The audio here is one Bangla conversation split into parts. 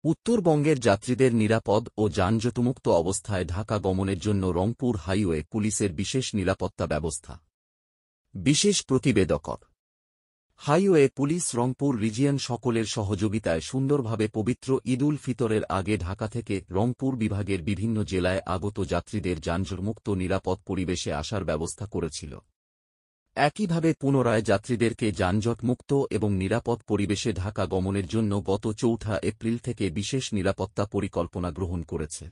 উত্তরবঙ্গের যাত্রীদের নিরাপদ ও যানজটমুক্ত অবস্থায় ঢাকা গমনের জন্য রংপুর হাইওয়ে পুলিশের বিশেষ নিরাপত্তা ব্যবস্থা। বিশেষ প্রতিবেদক। হাইওয়ে পুলিশ রংপুর রিজিয়ন সকলের সহযোগিতায় সুন্দরভাবে পবিত্র ঈদ-উল ফিতরের আগে ঢাকা থেকে রংপুর বিভাগের বিভিন্ন জেলায় আগত যাত্রীদের যানজটমুক্ত নিরাপদ পরিবেশে আসার ব্যবস্থা করেছিল। একইভাবে পুনরায় যাত্রীদেরকে যানজটমুক্ত এবং নিরাপদ পরিবেশে ঢাকা গমনের জন্য গত ৪ এপ্রিল থেকে বিশেষ নিরাপত্তা পরিকল্পনা গ্রহণ করেছে।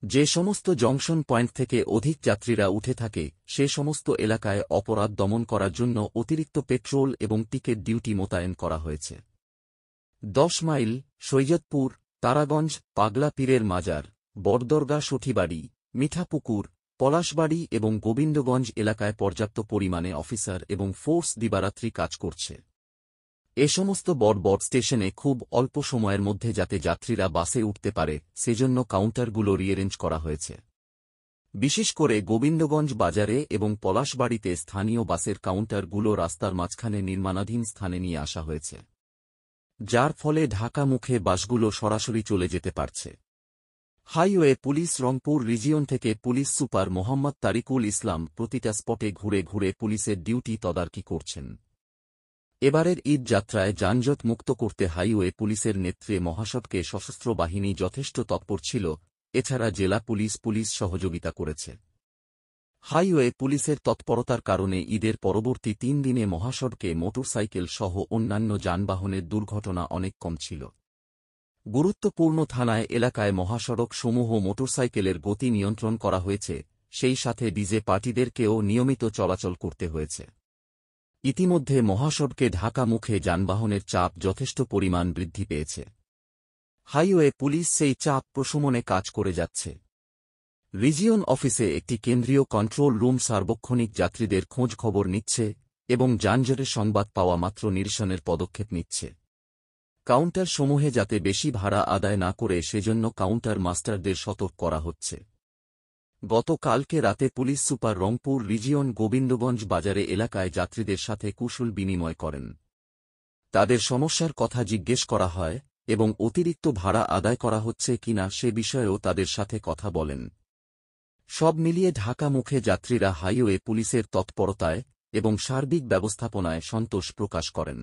যে সমস্ত জংশন পয়েন্ট থেকে অধিক যাত্রীরা উঠে থাকে সে সমস্ত এলাকায় অপরাধ দমন করার জন্য অতিরিক্ত পেট্রোল এবং টিকেট ডিউটি মোতায়েন করা হয়েছে। ১০ মাইল, সৈয়দপুর, তারাগঞ্জ, পাগলা পীরের মাজার, বড়দরগা, সঠিবাড়ি, মিঠাপুকুর, পলাশবাড়ি এবং গোবিন্দগঞ্জ এলাকায় পর্যাপ্ত পরিমাণে অফিসার এবং ফোর্স দিবারাত্রি কাজ করছে। এ সমস্ত বড় বড় স্টেশনে খুব অল্প সময়ের মধ্যে যাতে যাত্রীরা বাসে উঠতে পারে সেজন্য কাউন্টারগুলো রিঅ্যারেঞ্জ করা হয়েছে। বিশেষ করে গোবিন্দগঞ্জ বাজারে এবং পলাশবাড়িতে স্থানীয় বাসের কাউন্টারগুলো রাস্তার মাঝখানে নির্মাণাধীন স্থানে নিয়ে আসা হয়েছে, যার ফলে ঢাকা মুখে বাসগুলো সরাসরি চলে যেতে পারছে। হাইওয়ে পুলিশ রংপুর রিজিয়ন থেকে পুলিশ সুপার মোহাম্মদ তারিকুল ইসলাম প্রতিটা স্পটে ঘুরে ঘুরে পুলিশের ডিউটি তদারকি করছেন। এবারের ঈদ যাত্রায় যানজট মুক্ত করতে হাইওয়ে পুলিশের নেতৃত্বে মহাসড়কে সশস্ত্র বাহিনী যথেষ্ট তৎপর ছিল। এছাড়া জেলা পুলিশ সহযোগিতা করেছে। হাইওয়ে পুলিশের তৎপরতার কারণে ঈদের পরবর্তী ৩ দিনে মহাসড়কে মোটরসাইকেল সহ অন্যান্য যানবাহনের দুর্ঘটনা অনেক কম ছিল। গুরুত্বপূর্ণ থানায় এলাকায় মহাসড়ক সমূহ মোটরসাইকেলের গতি নিয়ন্ত্রণ করা হয়েছে, সেই সাথে ডিজে পার্টিদেরকেও নিয়মিত চলাচল করতে হয়েছে। ইতিমধ্যে মহাসড়কে ঢাকা মুখে যানবাহনের চাপ যথেষ্ট পরিমাণ বৃদ্ধি পেয়েছে। হাইওয়ে পুলিশ সেই চাপ প্রশমনে কাজ করে যাচ্ছে। রিজিয়ন অফিসে একটি কেন্দ্রীয় কন্ট্রোল রুম সার্বক্ষণিক যাত্রীদের খোঁজ খবর নিচ্ছে এবং যানজটের সংবাদ পাওয়া মাত্র নিরসনের পদক্ষেপ নিচ্ছে। কাউন্টার সমূহে যাতে বেশি ভাড়া আদায় না করে সেজন্য কাউন্টার মাস্টারদের সতর্ক করা হচ্ছে। গতকালকে রাতে police super Rangpur region Gobindaganj বাজারে এলাকায় যাত্রীদের সাথে কুশল বিনিময় করেন। তাদের সমস্যার কথা জিজ্ঞেস করা হয় এবং অতিরিক্ত ভাড়া আদায় করা হচ্ছে কিনা সে বিষয়েও তাদের সাথে কথা বলেন। সব মিলিয়ে ঢাকা মুখে যাত্রীরা হাইওয়ে পুলিশের তৎপরতায় এবং সার্বিক ব্যবস্থাপনায় সন্তোষ প্রকাশ করেন।